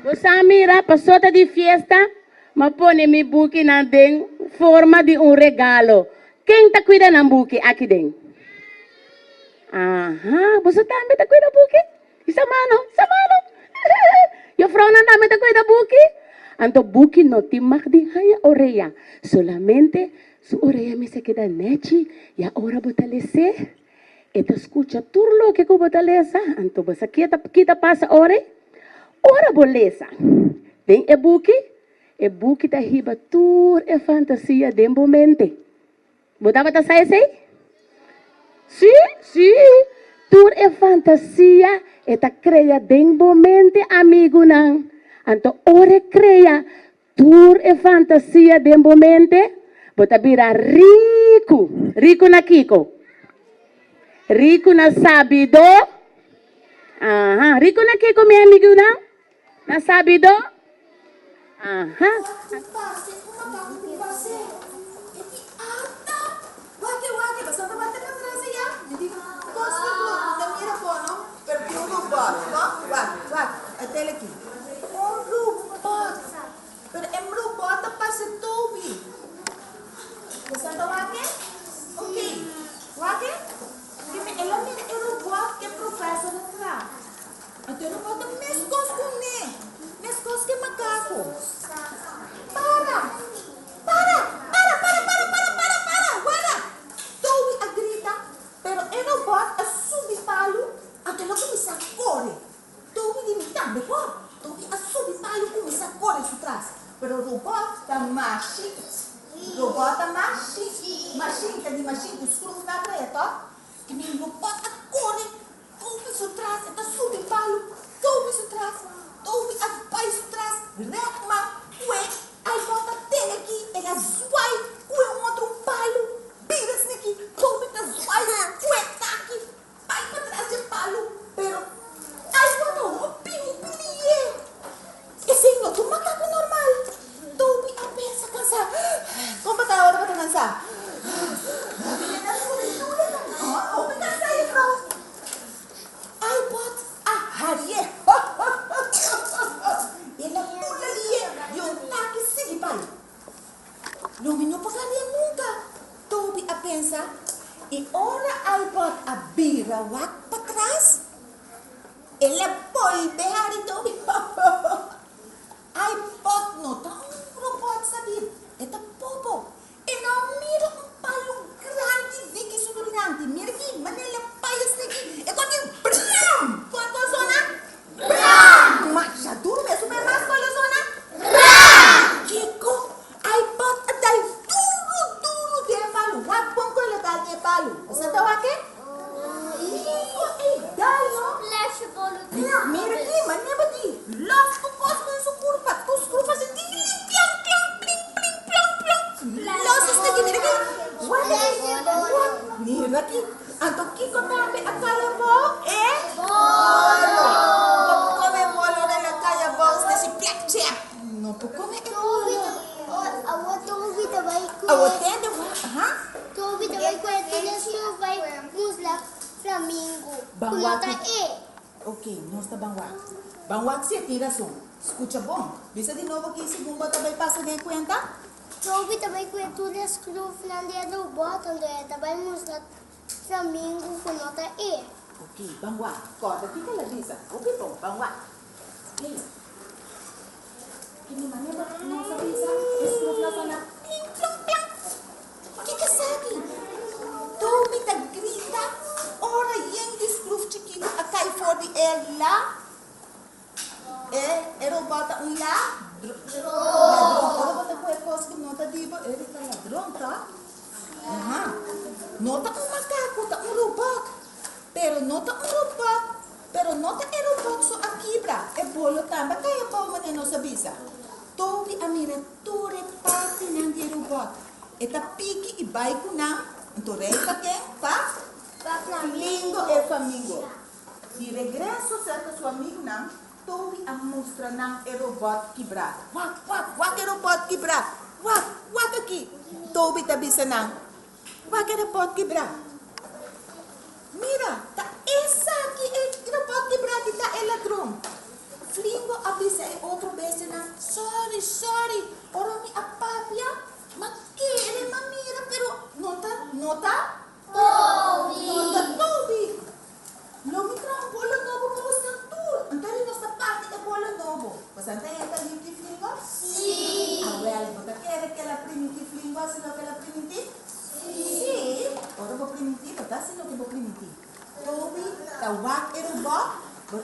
Você mira, passota de festa, mas põe mi buki na den forma de regalo. Quem tá cuidando ng buki? Aqui dentro. Aha, você também tá cuidando buki? Isa mano. Yo frau na também tá cuidando buki? Anto buki no timak di haya oreya. Solamente su oreya me se queda nechi y ahora botalese. Eto escucha turlo que ko botalesa. Anto basa kita pasa ore. Ora bolesa. Den e buki ta hiba tur e fantasia dembo mente. Botava ta sai sei? Sì. Tur e fantasia e ta crea dembo mente amigo nang. Anto ore crea tur e fantasia dembo mente. Bota bira rico. Rico na kiko. Rico na sabido. Aha, rico na kiko mi amigo nang. Na sabido. Aha. Wake, basta tabate ka atrás ya. Hindi ko namira po, no? Pero yung robot, no? Wag, atele aqui. Robot. Pero robot pa sa Toby. Basta wake? Okay. Wake? Dime, ela mira robot que professor na. Até robot meskos kuni. Meskos que macaco. Para! Toby a grita, pero el robot a subipalo, até não começa a correr. Toby de mitad mejor. Toby a subipalo começa a correr su trás. Pero o robot tá machine. Machine, que de machine, os cruz na preta. Que nem robot a correr. Toby su trás, tá subipalo. Toby su trás. Toby a pai su trás. Rekma, ué. Aí bota tele aqui, ela zuai, ué, outro palo, vira-se aqui, Toby tá zuai, ué, tá aqui, vai pra trás de palo, pero, aí bota um pilie. Esse é outro macaco normal. Toby a pensa cansar. Como tá a hora pra cansar? Toby cansar aí, bro. Aí bota a Harriet. Ela pula ali, yung taki sige palo. Não pagaria nunca. Toby a pensa, e ora ai bot a bira wak para trás. Ela volve a Toby. Ai bot no tá robot sabe. Eta popo. E não mira palo grande Vicky sublinhante. Mira aqui, manela paias aqui. E quando bram! Quando a zona bram! Mas já duro mesmo, mas quando a zona bram! Kiko, ai bot a dai duro de palo. Wag pon ko la dal de palo. Sa tawa ke? Kiko dai no. Mira aqui, maneba di. Los tupos com su curva. Tus curvas de tingling, piang, pling. Los está aqui, mira aqui. Mira aqui. Anto Kiko tambe a kaya ball bolo. Come bolo na kaya balls na si Black Chap. No po come bolo. Toby também Awatende wa, ha? Toby também conhece vai musla Flamingo. Bangwak. Kunota Ok, nós está bangwak. Bangwak siya tira som. Escucha bom. Bisa de novo que esse bumba também passa de cuenta? Toby também conhece o Fernando Bottom também musla Flamingo kunota Ok, bangwak. Corta, fica lá bisa. Ok, bom, bangwak. Ok. Kini mana ba? Nasa bisa. Escruf na sana. Pling, plong, plang. Que sabe? Toby ta grita. Ora yang di scruf chiquito a cai for di ela. Ero bota un la. Ero bota kue kos que nota diba. Ero ta ladrón ta. Aha. Nota un macaco, ta un robot. Pero nota un robot. Pero nota el robot so a quibra. E bolo tamba kaya pa man no sa bisa. Toby a mira tore parte ng di robot. Eta piki ibay ko na. Antorei pa ke? Pa? Flamingo e Flamingo. Di regreso cerca su amigo na. Toby a mostra ng e robot quebrado. Wag e robot quebrado. Wag aqui. Toby ta bisa na. Wag e robot quebrado. Mira, ta esa aqui e robot quebrado ta e ladrão. Flingo avisa e outro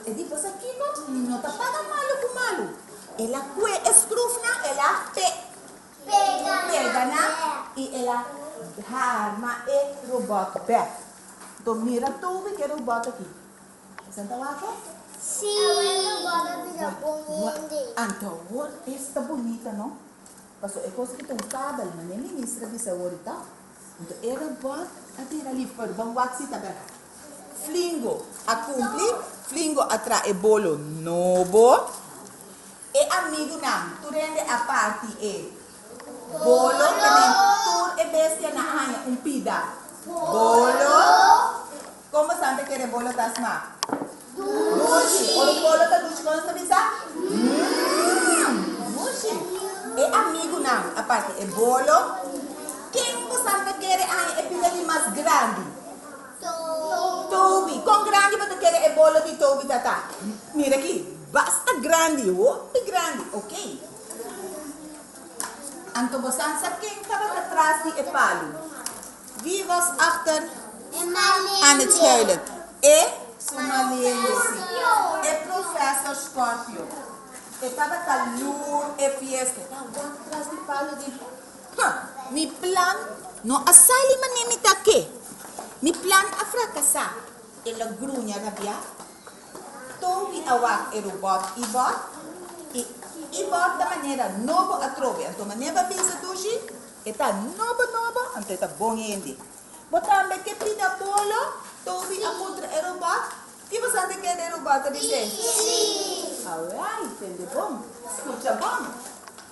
E di pas aqui não tá para malo com malo. Ela que escrufna, ela pega na e ela arma e robot back. Então mira tudo que robot aqui. Senta lá aqui? Sim. Agora vira bonito. Então, esta bonita, não? Passou, é coisa que tem um cabelo, mas nem ministra de saúde, tá? Então, é robot, até ali fora, vamos lá, tá bem? Flingo, a cumprir, flingo atrai bolo novo. E amigo nam, tu rende a parte e bolo, também tu é bestia na anha, pida. Bolo, como sabe que é bolo tá smart? Dushi. O bolo tá dushi, como você diz? Dushi. E amigo nam, a parte e bolo. Quem você quer é pida de mais grande? Toby. Com grande você quer é bolo de Toby, tá? Mira aqui, basta grande, muito grande, ok? Então você sabe quem estava atrás de Epalo? Wie was achter aan het huilen? Somalese. E professor Scorpio. Estava calor e fiesta. Estava atrás de Epalo de... Mi plan, no asali manimita que. Mi plan a fracassar. Ela grunha rabia. Tobi awak e robot ibot. E ibot da maneira novo a trove. Então maneira pensa tuji. Eta novo. Então eta bom hindi. Botambe que pida bolo. Tobi a contra e robot. E você anda quer robot a dizer? Sim. Alright, entende bom? Escuta bom.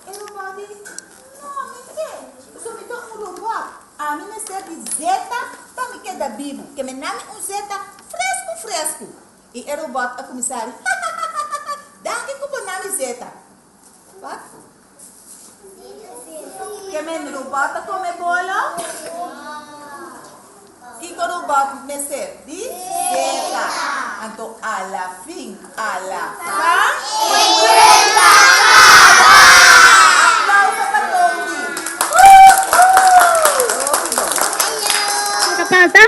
E robot diz, não, me quer. Eu sou me dou robot. A mim me serve zeta, para me quedar vivo. Que me name zeta fresco. E o robot a comissário. Daqui que o nome zeta. What? Que me robot a comer bolo? Que o robot me serve zeta. Então, a la fin, a la fa. Pasa?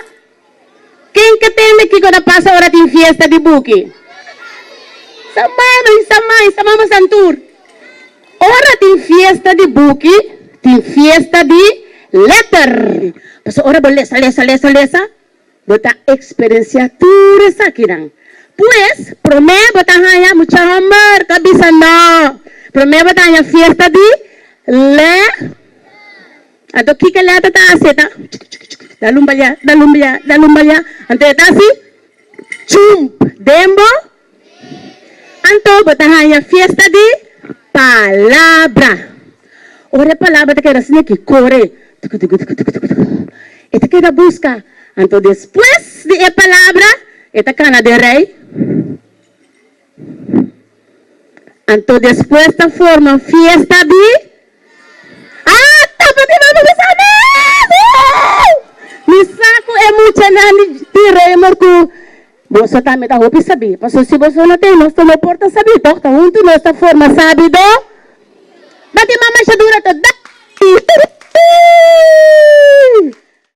Quem que tem que quando passa hora de fiesta de buque? Samano santur. Hora de fiesta de buque, tem fiesta de letter. Passa hora beleza. Bota experiencia tudo isso aqui não. Pues, promete bota hanya mucha hammer, kabisa no. Promete bota hanya fiesta de le. Ato kika lata ta aseta. Dalumbaya. Ante tasi chump dembo. Anto batahaya fiesta de palabra. Ora palabra te queda assim que corre. E te queda busca. Anto después de a palabra, esta cana de rei. Anto después ta forma fiesta de mi saco é muito nani tira morco. Você também tá roupa sabe. Mas se você não tem, nós não porta sabe. Então, junto nessa forma sabe do